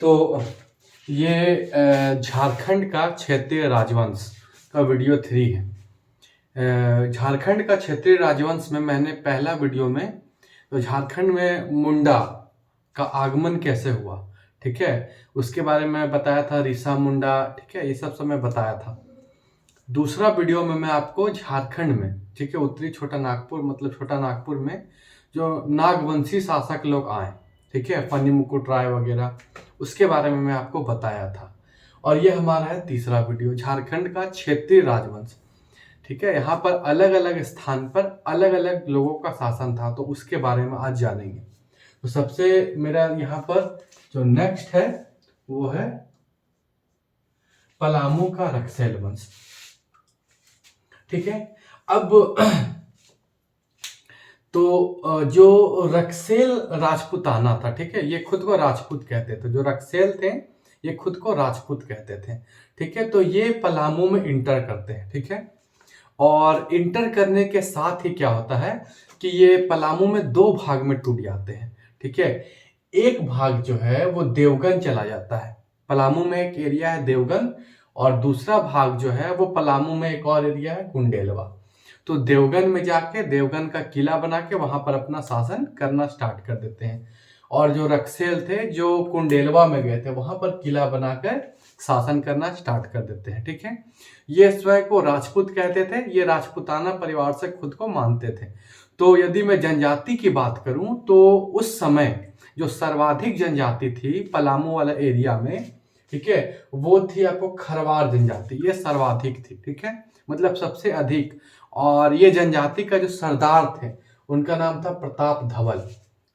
तो ये झारखंड का क्षेत्रीय राजवंश का वीडियो 3 है। झारखंड का क्षेत्रीय राजवंश में मैंने पहला वीडियो में तो झारखंड में मुंडा का आगमन कैसे हुआ, ठीक है, उसके बारे में बताया था। ऋषा मुंडा, ठीक है, ये सब मैं बताया था। दूसरा वीडियो में मैं आपको झारखंड में, ठीक है, उत्तरी छोटा नागपुर मतलब छोटा नागपुर में जो नागवंशी शासक लोग आए, ठीक है, फनी मुकुट राय वगैरह, उसके बारे में मैं आपको बताया था। और ये हमारा है तीसरा वीडियो, झारखंड का क्षेत्रीय राजवंश, ठीक है। यहाँ पर अलग अलग स्थान पर अलग अलग लोगों का शासन था, तो उसके बारे में आज जानेंगे। तो सबसे मेरा यहाँ पर जो नेक्स्ट है वो है पलामू का रक्सैल वंश, ठीक है। अब तो जो रक्सेल राजपूताना था, ठीक है, ये खुद को राजपूत कहते थे। जो रक्सेल थे ये खुद को राजपूत कहते थे, ठीक है। तो ये पलामू में इंटर करते हैं, ठीक है। और इंटर करने के साथ ही क्या होता है कि ये पलामू में दो भाग में टूट जाते हैं, ठीक है। एक भाग जो है वो देवगन चला जाता है। पलामू में एक एरिया है देवगन, और दूसरा भाग जो है वो पलामू में एक और एरिया है कुंडेलवा। तो देवगन में जाके देवगन का किला बना के वहां पर अपना शासन करना स्टार्ट कर देते हैं। और जो रक्सेल थे जो कुंडेलवा में गए थे वहां पर किला बनाकर शासन करना स्टार्ट कर देते हैं, ठीक है। ये स्वयं को राजपूत कहते थे, ये राजपूताना परिवार से खुद को मानते थे। तो यदि मैं जनजाति की बात करूं तो उस समय जो सर्वाधिक जनजाति थी पलामू वाला एरिया में, ठीक है, वो थी आपको खरवार जनजाति। ये सर्वाधिक थी, ठीक है, मतलब सबसे अधिक। और ये जनजाति का जो सरदार थे उनका नाम था प्रताप धवल,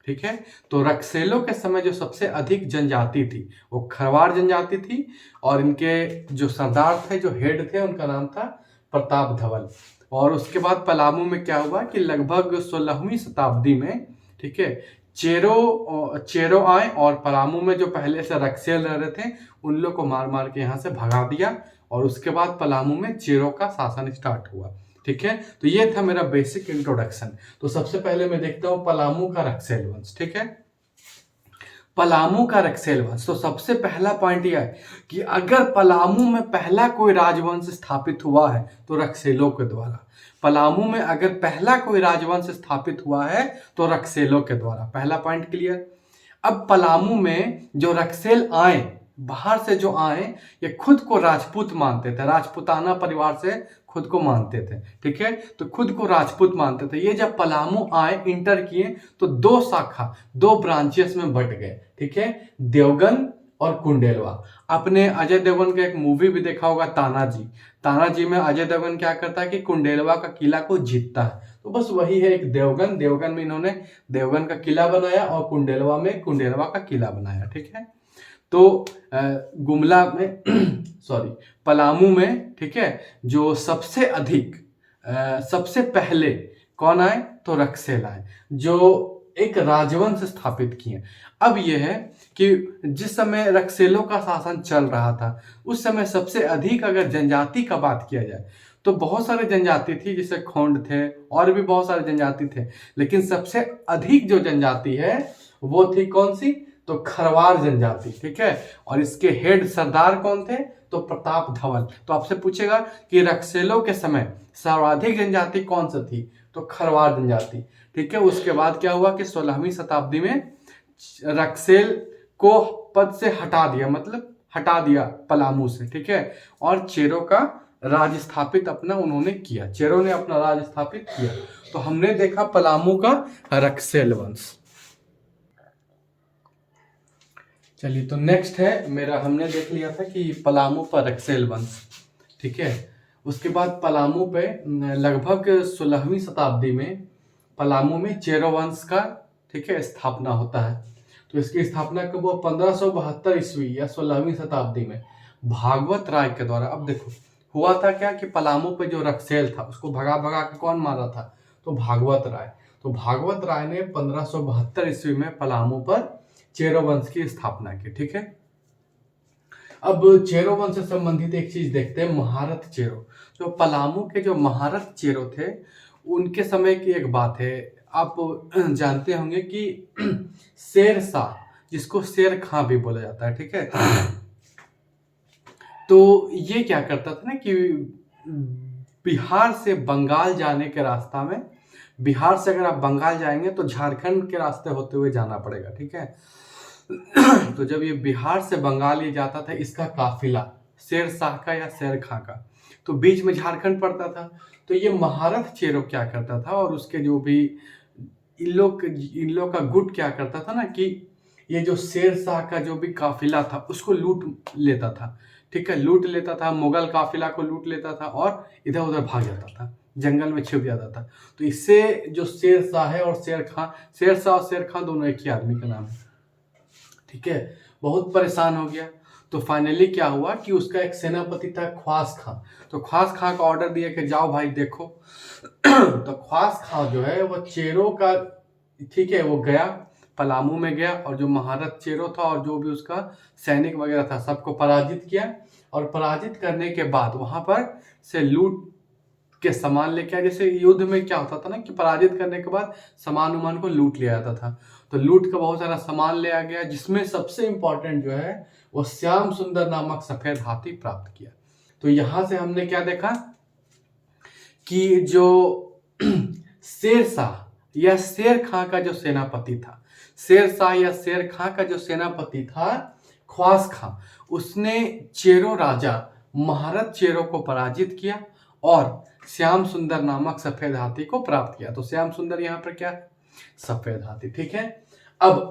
ठीक है। तो रक्सेलों के समय जो सबसे अधिक जनजाति थी वो खरवार जनजाति थी, और इनके जो सरदार थे, जो हेड थे, उनका नाम था प्रताप धवल। और उसके बाद पलामू में क्या हुआ कि लगभग 16वीं शताब्दी में, ठीक है, चेरो आए और पलामू में जो पहले से रक्सेल रह रहे थे उन लोग को मार मार के यहाँ से भगा दिया, और उसके बाद पलामू में चेरो का शासन स्टार्ट हुआ, ठीक है। तो ये था मेरा बेसिक इंट्रोडक्शन। तो सबसे पहले मैं देखता हूं पलामू का रक्सेल वंश, ठीक है। पलामू का रक्सेल वंश, तो सबसे पहला पॉइंट यह है कि अगर पलामू में पहला कोई राजवंश स्थापित हुआ है तो रक्सेलों के द्वारा। पलामू में अगर पहला कोई राजवंश स्थापित हुआ है तो रक्सेलों के द्वारा। पहला पॉइंट क्लियर। अब पलामू में जो रक्सेल आए, बाहर से जो आए, ये खुद को राजपूत मानते थे, राजपूताना परिवार से खुद को मानते थे, ठीक है। तो खुद को राजपूत मानते थे। ये जब पलामू आए, इंटर किए, तो दो शाखा, दो ब्रांचेस में बट गए, ठीक है, देवगन और कुंडेलवा। आपने अजय देवगन का एक मूवी भी देखा होगा, तानाजी। तानाजी में अजय देवगन क्या करता है कि कुंडेलवा का किला को जीतता है। तो बस वही है एक देवगन। देवगन में इन्होंने देवगन का किला बनाया और कुंडेलवा में कुंडेलवा का किला बनाया, ठीक है। तो गुमला में सॉरी, पलामू में, ठीक है, जो सबसे अधिक सबसे पहले कौन आए तो रक्सेल आए, जो एक राजवंश स्थापित किए। अब यह है कि जिस समय रक्सेलों का शासन चल रहा था उस समय सबसे अधिक अगर जनजाति का बात किया जाए तो बहुत सारे जनजाति थी, जैसे खोंड थे और भी बहुत सारे जनजाति थे, लेकिन सबसे अधिक जो जनजाति है वो थी कौन सी, तो खरवार जनजाति, ठीक है। और इसके हेड सरदार कौन थे, तो प्रताप धवल। तो आपसे पूछेगा कि रक्सेलों के समय सर्वाधिक जनजाति कौन सी थी, तो खरवार जनजाति, ठीक है। उसके बाद क्या हुआ कि 16वीं शताब्दी में रक्सेल को पद से हटा दिया, मतलब हटा दिया पलामू से, ठीक है, और चेरो का राज स्थापित अपना उन्होंने किया, चेरो ने अपना राज स्थापित किया। तो हमने देखा पलामू का रक्सेल वंश। चलिए, तो नेक्स्ट है मेरा, हमने देख लिया था कि पलामू पर रक्सेल वंश, ठीक है। उसके बाद पलामू पे लगभग 16वीं शताब्दी में पलामू में चेरो वंश का, ठीक है, स्थापना होता है। तो इसकी स्थापना कब हुआ, 1572 ईस्वी या 16वीं शताब्दी में भागवत राय के द्वारा। अब देखो हुआ था क्या कि पलामू पे जो रक्सेल था उसको भगा भगा के कौन मारा था, तो भागवत राय। तो भागवत राय ने 1572 ईस्वी में पलामू पर चेरो वंश की स्थापना की, ठीक है। अब चेरो वंश से संबंधित एक चीज देखते हैं, महारत चेरो। जो पलामू के जो महारत चेरो थे उनके समय की एक बात है, आप जानते होंगे कि शेर शाह, जिसको शेर खां भी बोला जाता है, ठीक है। तो ये क्या करता था ना कि बिहार से बंगाल जाने के रास्ता में, बिहार से अगर आप बंगाल जाएंगे तो झारखंड के रास्ते होते हुए जाना पड़ेगा, ठीक है। तो जब ये बिहार से बंगाल ये जाता था, इसका काफिला शेर शाह का या शेर खां का, तो बीच में झारखंड पड़ता था। तो ये महारथ चेरो क्या करता था, और उसके जो भी इन लोग का गुट क्या करता था ना कि ये जो शेर शाह का जो भी काफिला था उसको लूट लेता था, ठीक है। लूट लेता था, मुगल काफिला को लूट लेता था और इधर उधर भाग जाता था, जंगल में छिप जाता था। तो इससे जो शेर शाह है और शेर खां, शेर शाह और शेर खां दोनों एक ही आदमी का नाम है, ठीक है। बहुत परेशान हो गया। तो फाइनली क्या हुआ कि उसका एक सेनापति था ख्वास खां। तो ख्वास खां का ऑर्डर दिया कि जाओ भाई देखो। तो ख्वास खां जो है वो चेरो का, ठीक है, वो गया पलामू में गया, और जो महारथ चेरो था और जो भी उसका सैनिक वगैरह था सबको पराजित किया। और पराजित करने के बाद वहां पर से लूट के सामान लेके आया। जैसे युद्ध में क्या होता था ना कि पराजित करने के बाद सामान उमान को लूट लिया जाता था। तो लूट का बहुत सारा सामान ले आ गया, जिसमें सबसे इंपॉर्टेंट जो है वो श्याम सुंदर नामक सफेद हाथी प्राप्त किया। तो यहां से हमने क्या देखा कि जो शेर शाह या शेर खां का जो सेनापति था, शेर शाह या शेर खां का जो सेनापति था ख्वास खां, उसने चेरो राजा महारथ चेरो को पराजित किया और श्याम सुंदर नामक सफेद हाथी को प्राप्त किया। तो श्याम सुंदर यहाँ पर क्या है, सफेद हाथी, ठीक है। अब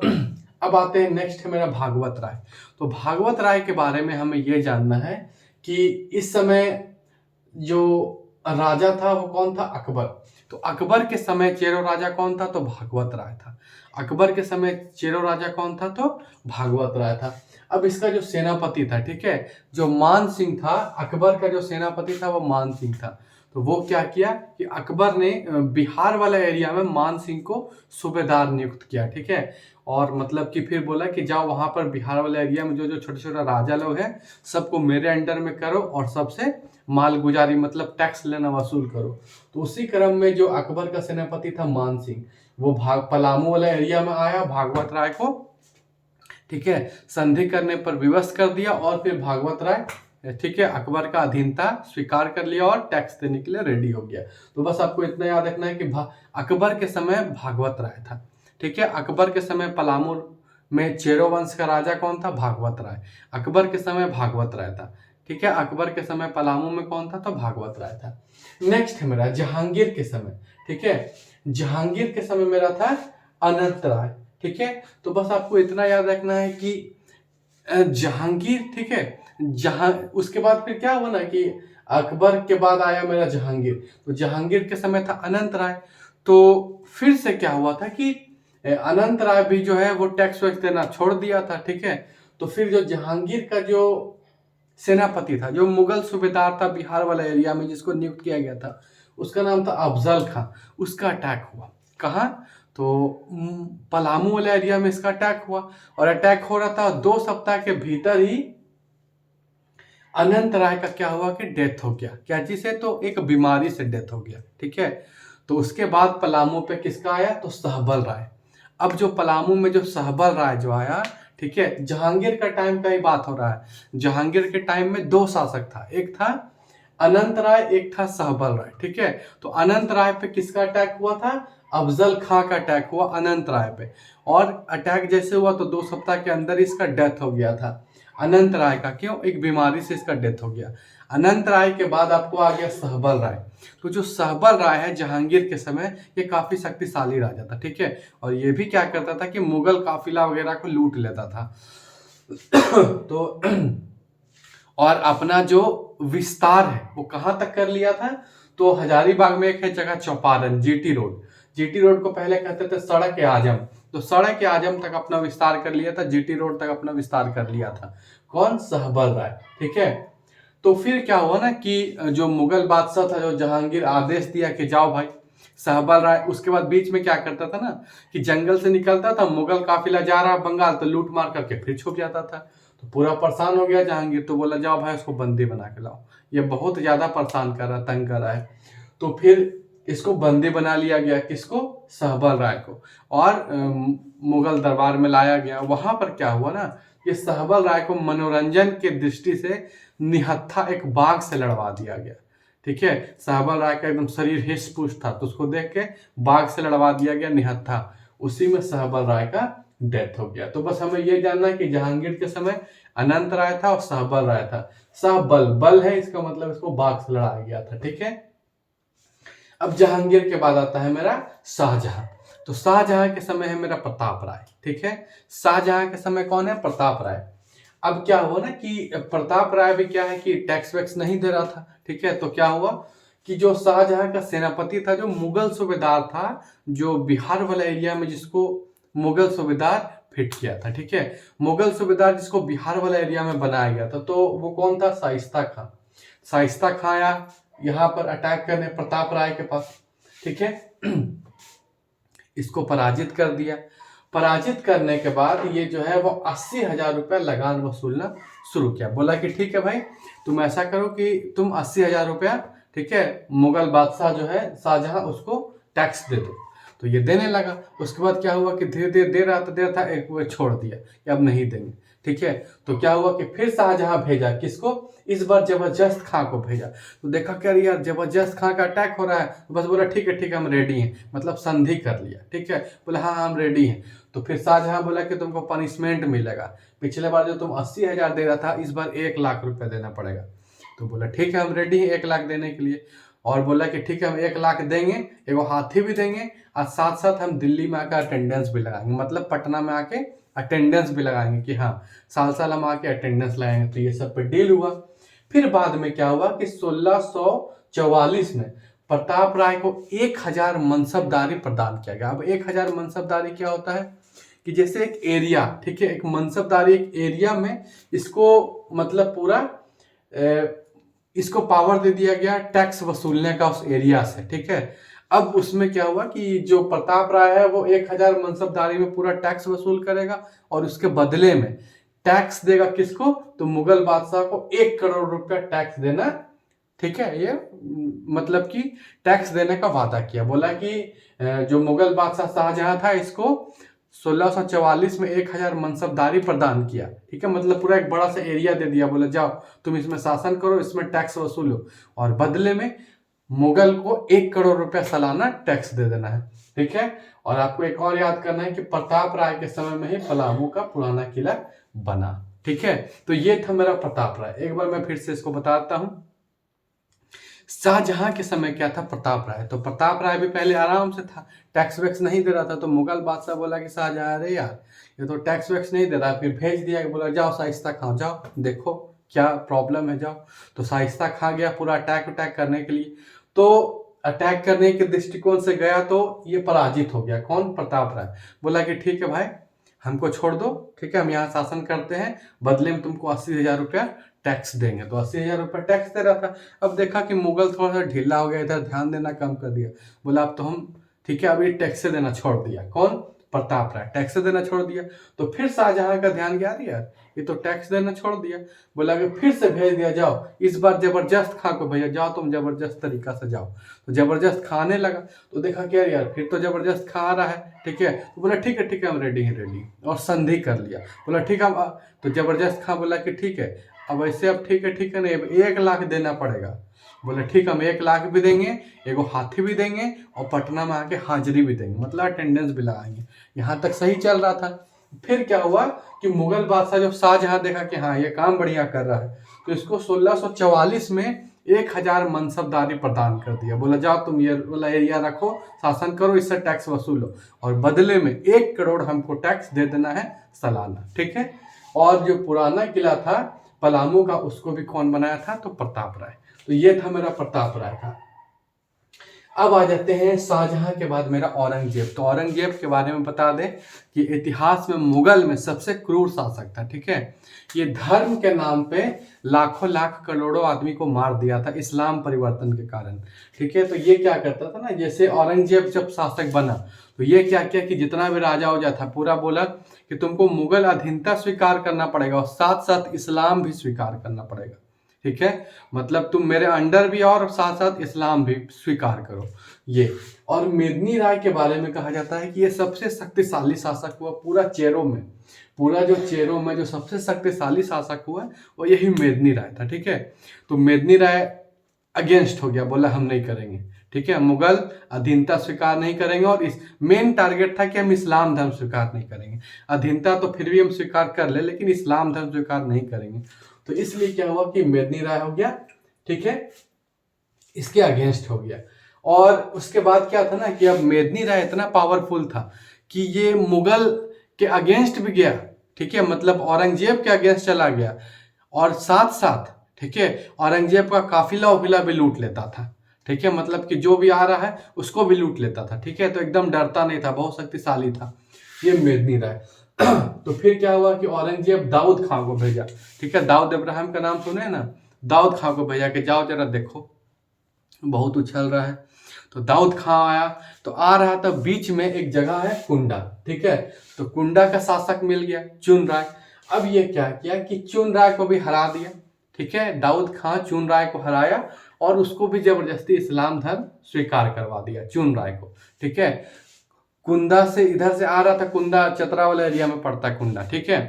अब आते हैं नेक्स्ट है मेरा भागवत राय। तो भागवत राय के बारे में हमें यह जानना है कि इस समय जो राजा था वो कौन था, अकबर। तो अकबर के समय चेरो राजा कौन था, तो भागवत राय था। अकबर के समय चेरो राजा कौन था, तो भागवत राय था। अब इसका जो सेनापति था, ठीक है, जो मान सिंह था, अकबर का जो सेनापति था वो मान सिंह था। तो वो क्या किया कि अकबर ने बिहार वाला एरिया में मान सिंह को सूबेदार नियुक्त किया, ठीक है। और मतलब कि फिर बोला कि जाओ वहां पर बिहार वाले एरिया में जो जो छोटे छोटे राजा लोग हैं सबको मेरे अंडर में करो और सबसे मालगुजारी मतलब टैक्स लेना वसूल करो। तो उसी क्रम में जो अकबर का सेनापति था मान सिंह, वो पलामू वाला एरिया में आया, भागवत राय को, ठीक है, संधि करने पर विवश कर दिया। और फिर भागवत राय, ठीक है, अकबर का अधीनता स्वीकार कर लिया और टैक्स देने के लिए रेडी हो गया। तो बस आपको इतना याद रखना है कि अकबर के समय भागवत राय था, ठीक है। अकबर के समय पलामू में चेरो वंश का राजा कौन था, भागवत राय। अकबर के समय भागवत राय था, ठीक है। अकबर के समय पलामू में कौन था, तो भागवत राय था। नेक्स्ट है मेरा जहांगीर के समय, ठीक है। जहांगीर के समय मेरा था अनंत राय, ठीक है। तो बस आपको इतना याद रखना है कि जहांगीर, ठीक है, जहां उसके बाद फिर क्या हुआ ना कि अकबर के बाद आया मेरा जहांगीर। तो जहांगीर के समय था अनंत राय। तो फिर से क्या हुआ था कि अनंत राय भी जो है वो टैक्स वैक्स देना छोड़ दिया था, ठीक है। तो फिर जो जहांगीर का जो सेनापति था, जो मुगल सूबेदार था बिहार वाला एरिया में जिसको नियुक्त किया गया था, उसका नाम था अफजल खां। उसका अटैक हुआ कहाँ, तो पलामू वाला एरिया में इसका अटैक हुआ। और अटैक हो रहा था 2 सप्ताह के भीतर ही अनंत राय का क्या हुआ कि डेथ हो गया। क्या चीज से, तो एक बीमारी से डेथ हो गया, ठीक है। तो उसके बाद पलामू पे किसका आया, तो सहबल राय। अब जो पलामू में जो सहबल राय जो आया, ठीक है, जहांगीर का टाइम का ही बात हो रहा है। जहांगीर के टाइम में 2 शासक था, एक था अनंत राय, एक था सहबल राय, ठीक है। तो अनंत राय पे किसका अटैक हुआ था, अफजल खां का अटैक हुआ अनंत राय पे। और अटैक जैसे हुआ तो 2 सप्ताह के अंदर इसका डेथ हो गया था अनंत राय का। क्यों, एक बीमारी से इसका डेथ हो गया। अनंत राय के बाद आपको आ गया सहबल राय। तो जो सहबल राय है जहांगीर के समय, ये काफी शक्तिशाली राजा था, ठीक है। और ये भी क्या करता था कि मुगल काफिला वगैरह को लूट लेता था। तो और अपना जो विस्तार है वो कहां तक कर लिया था, तो हजारीबाग में एक है जगह Chauparan, GT road. GT road को पहले कहते थे सड़क ए आजम। तो सड़क ए आजम तक अपना विस्तार कर लिया था, जीटी रोड तक अपना विस्तार कर लिया था। कौन, सहबल राय, ठीक है। तो फिर क्या हुआ ना कि जो मुगल बादशाह था, जो जहांगीर, आदेश दिया कि जाओ भाई सहबल राय। उसके बाद बीच में क्या करता था ना कि जंगल से निकलता था, मुगल काफिला जा रहा बंगाल, तो लूट मार करके फिर छुप जाता था। तो पूरा परेशान हो गया जहांगीर, तो बोला जाओ भाई उसको बंदी बना के लाओ, ये बहुत ज्यादा परेशान कर रहा है, तंग कर रहा है। तो फिर इसको बंदी बना लिया गया, किसको? सहबल राय को। और मुगल दरबार में लाया गया। वहां पर क्या हुआ ना कि सहबल राय को मनोरंजन के दृष्टि से निहत्था एक बाघ से लड़वा दिया गया। ठीक है, सहबल राय का एकदम शरीर हिस्ट पुस्ट था, तो उसको देख के बाघ से लड़वा दिया गया निहत्था। उसी में सहबल राय का डेथ हो गया। तो बस हमें ये जानना है कि जहांगीर के समय अनंत राय था और सहबल राय था। सहबल बल है, इसका मतलब इसको बाघ से लड़ाया गया था। ठीक है, अब जहांगीर के बाद आता है मेरा शाहजहां। तो शाहजहां के समय है मेरा प्रताप राय। ठीक है, शाहजहां के समय कौन है? प्रताप राय। अब क्या हुआ ना कि प्रताप राय भी क्या है कि टैक्स वैक्स नहीं दे रहा था। ठीक है, तो क्या हुआ कि जो शाहजहां का सेनापति था, जो मुगल सूबेदार था, जो बिहार वाला एरिया में जिसको मुगल सूबेदार फिट किया था। ठीक है, मुगल सूबेदार जिसको बिहार वाला एरिया में बनाया गया था, तो वो कौन था? शाइस्ता खां। शाइस्ता खां आया यहाँ पर अटैक करने प्रताप राय के पास। ठीक है, इसको पराजित कर दिया। पराजित करने के बाद ये जो है वो 80,000 रुपया लगान वसूलना शुरू किया। बोला कि ठीक है भाई, तुम ऐसा करो कि तुम 80,000 रुपया, ठीक है, मुगल बादशाह जो है शाहजहां, उसको टैक्स दे दो। तो ये देने लगा। उसके बाद क्या हुआ कि धीरे धीरे दे रहा था, एक वो छोड़ दिया कि अब नहीं देंगे। ठीक है, तो क्या हुआ कि फिर शाहजहां भेजा, किसको? इस बार जबरदस्त खां को भेजा। तो देखा क्या यार जबरदस्त खां का अटैक हो रहा है, तो बस बोला ठीक है हम रेडी हैं, मतलब संधि कर लिया। ठीक है, बोला हाँ हम रेडी हैं। तो फिर शाहजहां बोला कि तुमको पनिशमेंट मिलेगा। पिछले बार जो तुम 80,000 दे रहा था, इस बार 1,00,000 रुपया देना पड़ेगा। तो बोला ठीक है हम रेडी हैं 1,00,000 देने के लिए। और बोला कि ठीक है हम 1,00,000 देंगे, एगो हाथी भी देंगे, और साथ साथ हम दिल्ली में आकर अटेंडेंस भी लगाएंगे, मतलब पटना में आके अटेंडेंस भी लगाएंगे कि हाँ साल हम आके अटेंडेंस लगाएंगे। तो ये सब पे डील हुआ। फिर बाद में क्या हुआ कि 1644 में प्रताप राय को 1,000 मनसबदारी प्रदान किया गया। अब 1,000 मनसबदारी क्या होता है कि जैसे एक एरिया, ठीक है, एक मनसबदारी एक एरिया में इसको मतलब पूरा इसको पावर दे दिया गया टैक्स वसूलने का उस एरिया से। ठीक है, अब उसमें क्या हुआ कि जो प्रताप राय है वो 1,000 मनसबदारी में पूरा टैक्स वसूल करेगा, और उसके बदले में टैक्स देगा किसको? तो मुगल बादशाह को 1 करोड़ रुपया टैक्स देना। ठीक है, ये मतलब कि टैक्स देने का वादा किया। बोला कि जो मुगल बादशाह शाहजहां था, इसको 1644 में 1,000 मनसबदारी प्रदान किया। ठीक है, मतलब पूरा एक बड़ा सा एरिया दे दिया। बोला जाओ तुम इसमें शासन करो, इसमें टैक्स वसूलो, और बदले में मुगल को 1 करोड़ रुपया सालाना टैक्स दे देना है। ठीक है, और आपको एक और याद करना है कि प्रताप राय के समय में ही पलामू का पुराना किला बना। ठीक है, तो ये था मेरा प्रताप राय। एक बार मैं फिर से इसको बताता हूं। शाहजहां के समय क्या था? प्रताप राय। तो प्रताप राय भी पहले आराम से था, टैक्स वैक्स नहीं दे रहा था। तो मुगल बादशाह बोला कि शाहजहां अरे यार ये तो टैक्स वैक्स नहीं दे रहा। फिर भेज दिया कि बोला जाओ शाइस्ता खां, जाओ देखो क्या प्रॉब्लम है, जाओ। तो शाइस्ता खां गया पूरा अटैक करने के लिए। तो अटैक करने के दृष्टिकोण से गया तो ये पराजित हो गया। कौन? प्रताप राय। बोला कि ठीक है भाई हमको छोड़ दो, ठीक है हम यहाँ शासन करते हैं, बदले में तुमको 80,000 रुपया टैक्स देंगे। तो 80,000 रुपया टैक्स दे रहा था। अब देखा कि मुगल थोड़ा सा ढीला हो गया, इधर ध्यान देना कम कर दिया। बोला अब तो हम ठीक है अभी टैक्स देना छोड़ दिया। कौन? प्रताप राय टैक्स देना छोड़ दिया। तो फिर शाहजहां का ध्यान गया यार ये तो टैक्स देना छोड़ दिया। बोला कि फिर से भेज दिया, जाओ इस बार जबरदस्त खां को भेजा, जाओ तुम जबरदस्त तरीका से जाओ। तो जबरदस्त खां आने लगा। तो देखा क्या यार फिर तो जबरदस्त खां आ रहा है। ठीक है, तो बोला ठीक है हम रेडी हैं, रेडी, और संधि कर लिया। बोला ठीक है हम, तो जबरदस्त खां बोला कि ठीक है अब ऐसे अब ठीक है नहीं 1,00,000 देना पड़ेगा। बोले ठीक हम 1,00,000 भी देंगे, एगो हाथी भी देंगे, और पटना में आके हाजिरी भी देंगे, मतलब अटेंडेंस भी लगाएंगे। यहाँ तक सही चल रहा था। फिर क्या हुआ कि मुगल बादशाह जब शाहजहां देखा कि हाँ ये काम बढ़िया कर रहा है, तो इसको 1644 में 1,000 मनसबदारी प्रदान कर दिया। बोला जाओ तुम ये वाला एरिया रखो, शासन करो, इससे टैक्स वसूलो, और बदले में 1 करोड़ हमको टैक्स दे देना है सालाना। ठीक है, और जो पुराना किला था पलामू का, उसको भी कौन बनाया था? तो प्रताप राय। तो ये था मेरा प्रताप राय का। अब आ जाते हैं शाहजहां के बाद मेरा औरंगजेब। तो औरंगजेब के बारे में बता दें कि इतिहास में मुगल में सबसे क्रूर शासक था। ठीक है, ये धर्म के नाम पे लाखों लाख करोड़ों आदमी को मार दिया था इस्लाम परिवर्तन के कारण। ठीक है, तो ये क्या करता था ना, जैसे औरंगजेब जब शासक बना तो ये क्या किया कि जितना भी राजा हो था पूरा बोला कि तुमको मुगल अधीनता स्वीकार करना पड़ेगा और साथ साथ इस्लाम भी स्वीकार करना पड़ेगा। ठीक है, मतलब तुम मेरे अंडर भी आओ और साथ साथ इस्लाम भी स्वीकार करो ये। और मेदिनी राय के बारे में कहा जाता है कि ये सबसे शक्तिशाली शासक हुआ पूरा चेरों में, पूरा जो चेरों में जो सबसे शक्तिशाली शासक हुआ वो यही मेदिनी राय था। ठीक है, तो मेदिनी राय अगेंस्ट हो गया, बोला हम नहीं करेंगे। ठीक है, मुगल अधीनता स्वीकार नहीं करेंगे और इस मेन टारगेट था कि हम इस्लाम धर्म स्वीकार नहीं करेंगे। अधीनता तो फिर भी हम स्वीकार कर ले, लेकिन इस्लाम धर्म स्वीकार नहीं करेंगे। तो इसलिए क्या हुआ कि मेदिनी राय हो गया, ठीक है, इसके अगेंस्ट हो गया। और उसके बाद क्या था ना कि अब मेदिनी राय इतना पावरफुल था कि ये मुगल के अगेंस्ट भी गया। ठीक है, मतलब औरंगजेब के अगेंस्ट चला गया और साथ साथ, ठीक है, औरंगजेब का काफिला उफिला भी लूट लेता था। ठीक है, मतलब कि जो भी आ रहा है उसको भी लूट लेता था। ठीक है, तो एकदम डरता नहीं था, बहुत शक्तिशाली था ये मेदिनी राय। तो फिर क्या हुआ कि औरंगजेब दाऊद खां को भेजा। ठीक है, दाऊद इब्राहिम का नाम सुने ना, दाऊद खां को भेजा कि जाओ जरा देखो बहुत उछल रहा है। तो दाऊद खां आया, तो आ रहा था, बीच में एक जगह है कुंडा। ठीक है, तो कुंडा का शासक मिल गया चुन राय। अब ये क्या किया कि चुन राय को भी हरा दिया। ठीक है, दाऊद खां चुन राय को हराया और उसको भी जबरदस्ती इस्लाम धर्म स्वीकार करवा दिया चुन राय को। ठीक है, कुंदा से इधर से आ रहा था, कुंदा चतरा वाला एरिया में पड़ता है कुंडा। ठीक है,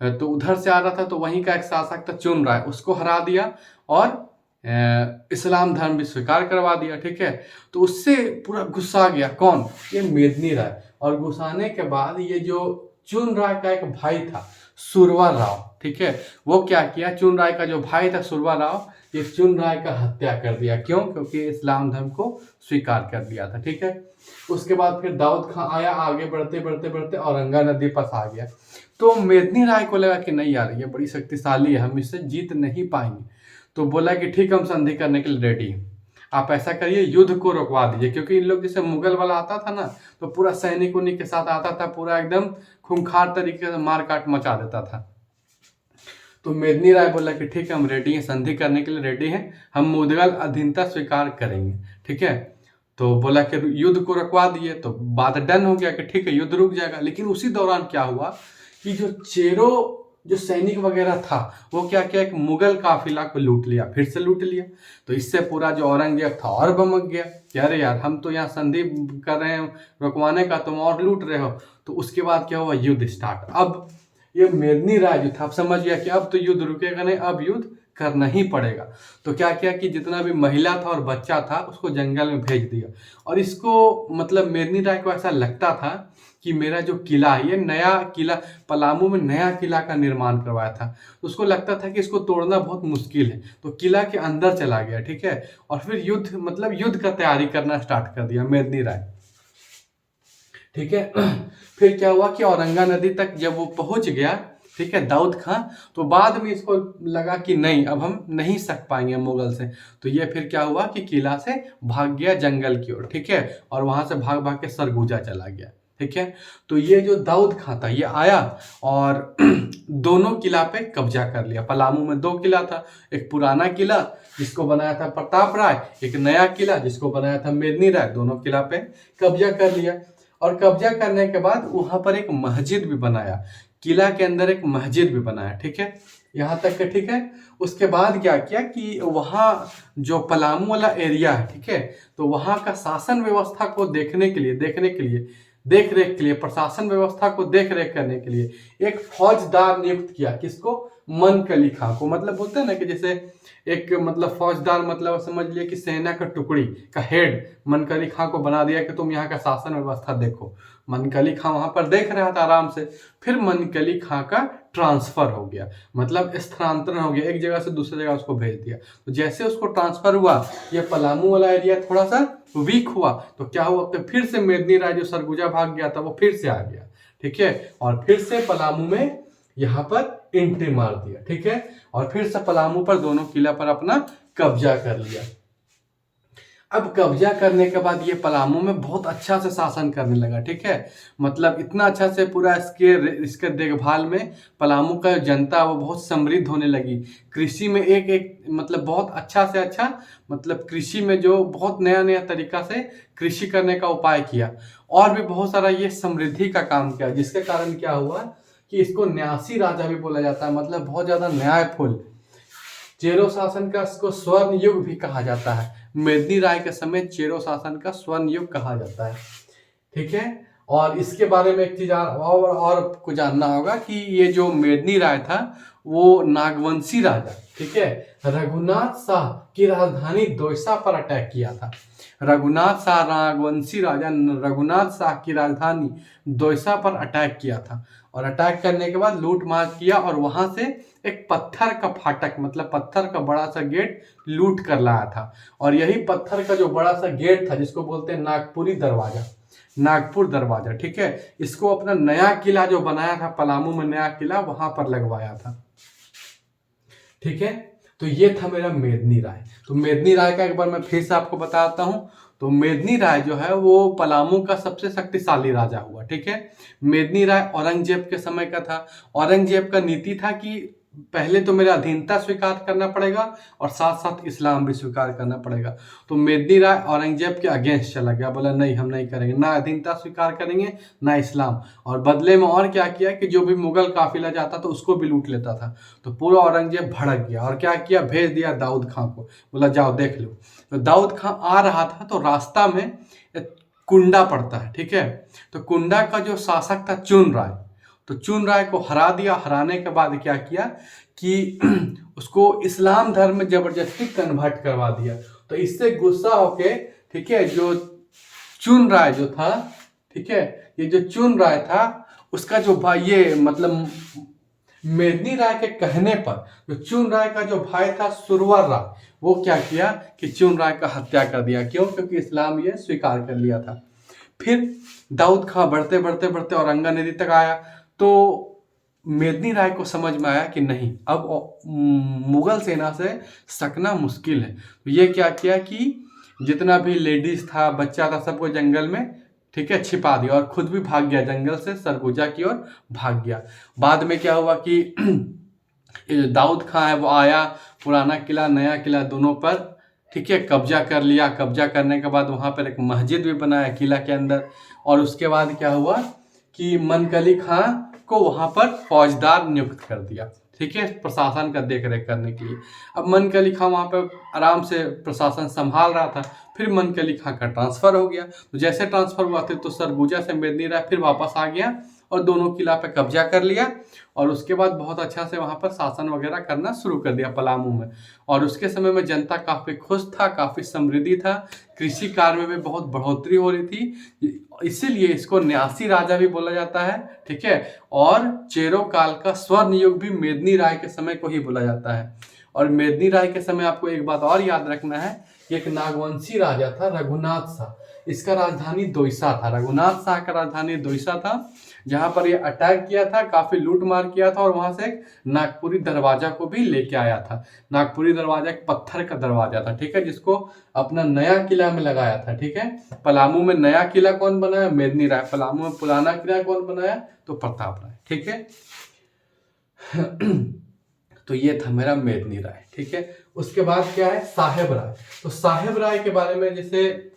तो उधर से आ रहा था, तो वहीं का एक शासक था चुन राय, उसको हरा दिया और इस्लाम धर्म भी स्वीकार करवा दिया। ठीक है, तो उससे पूरा गुस्सा गया कौन, ये मेदिनी राय। और गुस्साने के बाद ये जो चुन राय का एक भाई था सुरवा राव, ठीक है, वो क्या किया, चुन राय का जो भाई था सुरवा राव, ये चुन राय का हत्या कर दिया। क्यों, क्योंकि इस्लाम धर्म को स्वीकार कर दिया था। ठीक है, उसके बाद फिर दाऊद खां आया, आगे बढ़ते बढ़ते बढ़ते औरंगा नदी पास आ गया। तो मेदिनी राय को लगा कि नहीं यार ये बड़ी शक्तिशाली है, हम इससे जीत नहीं पाएंगे। तो बोला कि ठीक, हम संधि करने के लिए रेडी हैं, आप ऐसा करिए युद्ध को रोकवा दीजिए। क्योंकि इन लोग जैसे मुगल वाला आता था ना, तो पूरा सैनिक उन्हीं के साथ आता था, पूरा एकदम खूंखार तरीके से मार काट मचा देता था। तो मेदिनी राय बोला कि ठीक है, हम रेडी हैं, संधि करने के लिए रेडी हैं, हम मुगल अधीनता स्वीकार करेंगे। ठीक है, तो बोला कि युद्ध को रुकवा दिए। तो बात डन हो गया कि ठीक है युद्ध रुक जाएगा। लेकिन उसी दौरान क्या हुआ कि जो चेरो जो सैनिक वगैरह था वो क्या किया, एक मुगल काफिला को लूट लिया, फिर से लूट लिया। तो इससे पूरा जो औरंगजेब था और भड़क गया कि अरे यार हम तो यहाँ संधि कर रहे हैं रुकवाने का, तुम और लूट रहे हो। तो उसके बाद क्या हुआ, युद्ध स्टार्ट। अब ये मेदिनी राय जो था, अब समझ गया कि अब तो युद्ध रुकेगा नहीं, अब युद्ध करना ही पड़ेगा। तो क्या किया कि जितना भी महिला था और बच्चा था उसको जंगल में भेज दिया। और इसको मतलब मेदिनी राय को ऐसा लगता था कि मेरा जो किला है, ये नया किला, पलामू में नया किला का निर्माण करवाया था, तो उसको लगता था कि इसको तोड़ना बहुत मुश्किल है। तो किला के अंदर चला गया। ठीक है, और फिर युद्ध मतलब युद्ध का तैयारी करना स्टार्ट कर दिया मेदिनी राय। ठीक है, फिर क्या हुआ कि औरंगा नदी तक जब वो पहुंच गया, ठीक है, दाऊद खां, तो बाद में इसको लगा कि नहीं अब हम नहीं सक पाएंगे मुगल से। तो ये फिर क्या हुआ कि किला से भाग गया जंगल की ओर। ठीक है, और वहां से भाग भाग के सरगुजा चला गया। ठीक है, तो ये जो दाऊद खां था ये आया और दोनों किला पे कब्जा कर लिया। पलामू में 2 किला था, एक पुराना किला जिसको बनाया था प्रताप राय, एक नया किला जिसको बनाया था मेदिनी राय, दोनों किला पे कब्जा कर लिया। और कब्जा करने के बाद वहां पर एक मस्जिद भी बनाया, किला के अंदर एक मस्जिद भी बनाया। ठीक है, यहाँ तक के ठीक है। उसके बाद क्या किया कि वहाँ जो पलामू वाला एरिया है, ठीक है, तो वहाँ का शासन व्यवस्था को देख रेख के लिए, प्रशासन व्यवस्था को देख रेख करने के लिए एक फौजदार नियुक्त किया। किसको, मनकली खां को। मतलब बोलते हैं ना कि जैसे एक मतलब फौजदार, मतलब समझ लिया कि सेना का टुकड़ी का हेड मनकली खां को बना दिया कि तुम यहाँ का शासन व्यवस्था देखो। मनकली खां वहां पर देख रहा था आराम से। फिर मनकली खां का ट्रांसफर हो गया, मतलब स्थानांतरण हो गया, एक जगह से दूसरी जगह उसको भेज दिया। तो जैसे उसको ट्रांसफर हुआ, ये पलामू वाला एरिया थोड़ा सा वीक हुआ, तो क्या हुआ, तो फिर से मेदिनी राय जो सरगुजा भाग गया था वो फिर से आ गया। ठीक है, और फिर से पलामू में यहाँ पर एंट्री मार दिया। ठीक है, और फिर से पलामू पर दोनों किला पर अपना कब्जा कर लिया। अब कब्जा करने के बाद ये पलामू में बहुत अच्छा से शासन करने लगा। ठीक है, मतलब इतना अच्छा से पूरा इसके देखभाल में पलामू का जनता वो बहुत समृद्ध होने लगी। कृषि में एक एक मतलब बहुत अच्छा से अच्छा, मतलब कृषि में जो बहुत नया नया तरीका से कृषि करने का उपाय किया, और भी बहुत सारा ये समृद्धि का काम किया, जिसके कारण क्या हुआ कि इसको न्यासी राजा भी बोला जाता है, मतलब बहुत ज्यादा न्यायफुल। चेरो शासन का को स्वर्ण युग भी कहा जाता है। मेदिनी राय के समय चेरो शासन का स्वर्ण युग कहा जाता है। ठीक है, और इसके बारे में एक चीज और आपको जानना होगा कि ये जो मेदिनी राय था वो नागवंशी राजा, ठीक है, रघुनाथ शाह की राजधानी दोयसा पर अटैक किया था। रघुनाथ शाह, नागवंशी राजा रघुनाथ शाह की राजधानी दोयसा पर अटैक किया था, और अटैक करने के बाद लूट मार किया, और वहां से एक पत्थर का फाटक, मतलब पत्थर का बड़ा सा गेट लूट कर लाया था। और यही पत्थर का जो बड़ा सा गेट था जिसको बोलते हैं नागपुरी दरवाजा, नागपुर दरवाजा, ठीक है, इसको अपना नया किला जो बनाया था पलामू में, नया किला वहां पर लगवाया था। ठीक है, तो ये था मेरा मेदिनी राय। तो मेदिनी राय का एक बार मैं फिर से आपको बताता हूँ। तो मेदिनी राय जो है वो पलामू का सबसे शक्तिशाली राजा हुआ। ठीक है, मेदिनी राय औरंगजेब के समय का था। औरंगजेब का नीति था कि पहले तो मेरा अधीनता स्वीकार करना पड़ेगा और साथ साथ इस्लाम भी स्वीकार करना पड़ेगा। तो मेदिनी राय औरंगजेब के अगेंस्ट चला गया, बोला नहीं हम नहीं करेंगे, ना अधीनता स्वीकार करेंगे ना इस्लाम। और बदले में और क्या किया कि जो भी मुगल काफिला जाता था उसको भी लूट लेता था। तो पूरा औरंगजेब भड़क गया और क्या किया, भेज दिया दाऊद खां को, बोला जाओ देख लो। तो दाऊद खां आ रहा था तो रास्ता में एक कुंडा पड़ता है। ठीक है, तो कुंडा का जो शासक था चुन राय, तो चुन राय को हरा दिया। हराने के बाद क्या किया कि उसको इस्लाम धर्म में जबरदस्ती कन्वर्ट करवा दिया। तो इससे गुस्सा होके, ठीक है, जो चुन राय जो था, ठीक है, ये जो चुन राय था उसका जो भाई, ये मतलब मेदिनी राय के कहने पर जो चुन राय का जो भाई था सुरवर राय, वो क्या किया कि चुन राय का हत्या कर दिया। क्यों? क्योंकि इस्लाम ये स्वीकार कर लिया था। फिर दाऊद खां बढ़ते बढ़ते बढ़ते औरंगा नदी तक आया। तो मेदिनी राय को समझ में आया कि नहीं, अब मुगल सेना से सकना मुश्किल है। तो ये क्या किया कि जितना भी लेडीज था, बच्चा था, सबको जंगल में, ठीक है, छिपा दिया और खुद भी भाग गया जंगल से, सरगुजा की ओर भाग गया। बाद में क्या हुआ कि ये जो दाऊद खां है वो आया, पुराना किला नया किला दोनों पर, ठीक है, कब्जा कर लिया। कब्जा करने के बाद वहां पर एक मस्जिद भी बनाया किला के अंदर। और उसके बाद क्या हुआ कि मनकली खां को वहां पर फौजदार नियुक्त कर दिया, ठीक है, प्रशासन का देख रेख करने के लिए। अब मनकली खां वहां पर आराम से प्रशासन संभाल रहा था। फिर मनकली खां का ट्रांसफर हो गया। तो जैसे ट्रांसफर हुआ थे तो सरगुजा से मेदिनी राय फिर वापस आ गया और दोनों किला पे कब्जा कर लिया। और उसके बाद बहुत अच्छा से वहां पर शासन वगैरह करना शुरू कर दिया पलामू में। और उसके समय में जनता काफी खुश था, काफी समृद्धि था, कृषि कार्य में भी बहुत बढ़ोतरी हो रही थी। इसीलिए इसको न्यासी राजा भी बोला जाता है। ठीक है, और चेरो काल का स्वर्ण युग भी मेदिनी राय के समय को ही बोला जाता है। और मेदिनी राय के समय आपको एक बात और याद रखना है, एक नागवंशी राजा था रघुनाथ शाह, इसका राजधानी दोयसा था। रघुनाथ शाह का राजधानी दोयसा था, जहां पर ये अटैक किया था, काफी लूट मार किया था, और वहां से एक नागपुरी दरवाजा को भी लेके आया था। नागपुरी दरवाजा एक पत्थर का दरवाजा था, ठीक है, जिसको अपना नया किला में लगाया था। ठीक है, पलामू में नया किला कौन बनाया? मेदिनी राय। पलामू में पुराना किला कौन बनाया? तो प्रताप राय। ठीक है तो ये था मेरा मेदिनी राय। ठीक है, उसके बाद क्या है? साहेब राय। तो साहेब राय के बारे में, जैसे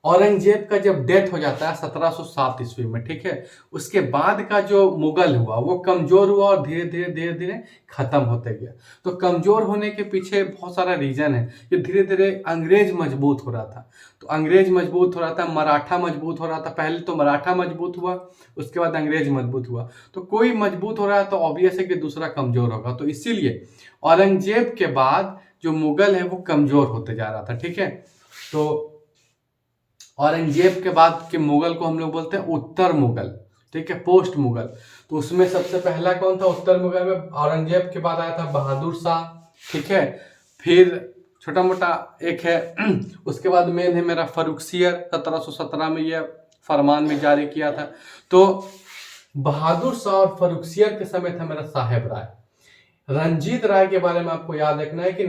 औरंगजेब का जब डेथ हो जाता है 1707 ईस्वी में, ठीक है, उसके बाद का जो मुगल हुआ वो कमजोर हुआ और धीरे धीरे धीरे धीरे खत्म होते गया। तो कमजोर होने के पीछे बहुत सारा रीजन है कि धीरे धीरे अंग्रेज मजबूत हो रहा था। तो अंग्रेज मजबूत हो रहा था, मराठा मजबूत हो रहा था। पहले तो मराठा मजबूत हुआ, उसके बाद अंग्रेज मजबूत हुआ। तो कोई मजबूत हो रहा है तो ऑब्वियस है कि दूसरा कमजोर होगा। तो इसीलिए औरंगजेब के बाद जो मुगल है वो कमजोर होते जा रहा था। ठीक है, तो औरंगजेब के बाद के मुगल को हम लोग बोलते हैं उत्तर मुगल, ठीक है, पोस्ट मुगल। तो उसमें सबसे पहला कौन था उत्तर मुगल में? औरंगजेब के बाद आया था बहादुर शाह, ठीक है, फिर छोटा मोटा एक है उसके बाद मेन है मेरा फर्रुखसियर, 1717 में यह फरमान में जारी किया था। तो बहादुर शाह और फर्रुखसियर के समय था मेरा साहेब राय। रंजीत राय के बारे में आपको याद रखना है कि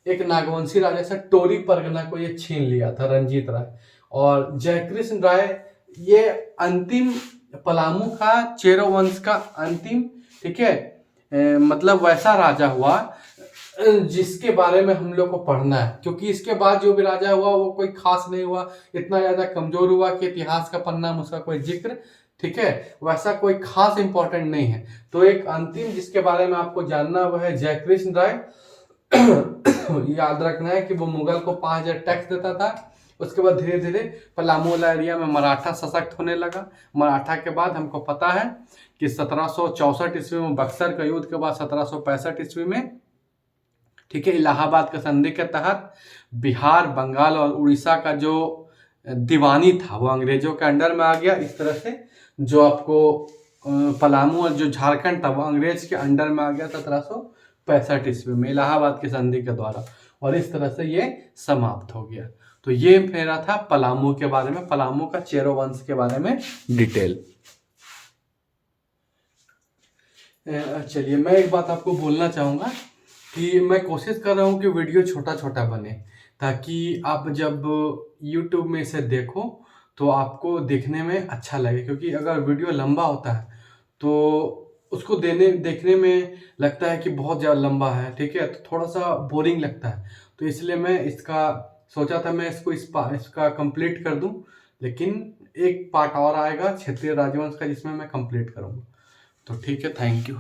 एक नागवंशी राजा से टोरी परगना को ये छीन लिया था रंजीत राय। और जयकृष्ण राय ये अंतिम पलामू का चेरो वंश का अंतिम, ठीक है, मतलब वैसा राजा हुआ जिसके बारे में हम लोग को पढ़ना है, क्योंकि इसके बाद जो भी राजा हुआ वो कोई खास नहीं हुआ, इतना ज्यादा कमजोर हुआ कि इतिहास का पन्ना में उसका कोई जिक्र ठीक है, वैसा कोई खास इंपॉर्टेंट नहीं है। तो एक अंतिम जिसके बारे में आपको जानना वो है जयकृष्ण राय। याद रखना है कि वो मुगल को 5,000 टैक्स देता था। उसके बाद धीरे धीरे पलामू वाला एरिया में मराठा सशक्त होने लगा। मराठा के बाद हमको पता है कि 1764 ईस्वी में बक्सर का युद्ध के बाद 1765 ईस्वी में, ठीक है, इलाहाबाद का संधि के तहत बिहार, बंगाल और उड़ीसा का जो दीवानी था वो अंग्रेजों के अंडर में आ गया। इस तरह से जो आपको पलामू और जो झारखंड था वो अंग्रेज के अंडर में आ गया 1765 ईस्वी में इलाहाबाद की संधि के द्वारा, और इस तरह से ये समाप्त हो गया। तो ये मेरा था पलामू के बारे में, पलामू का चेरो वंश के बारे में डिटेल। चलिए, मैं एक बात आपको बोलना चाहूँगा कि मैं कोशिश कर रहा हूँ कि वीडियो छोटा छोटा बने, ताकि आप जब YouTube में इसे देखो तो आपको देखने में अच्छा लगे। क्योंकि अगर वीडियो लंबा होता है तो उसको देखने में लगता है कि बहुत ज़्यादा लंबा है, ठीक है, तो थोड़ा सा बोरिंग लगता है। तो इसलिए मैं इसका सोचा था मैं इसका कंप्लीट कर दूं, लेकिन एक पार्ट और आएगा क्षेत्रीय राजवंश का जिसमें मैं कंप्लीट करूंगा। तो ठीक है, थैंक यू।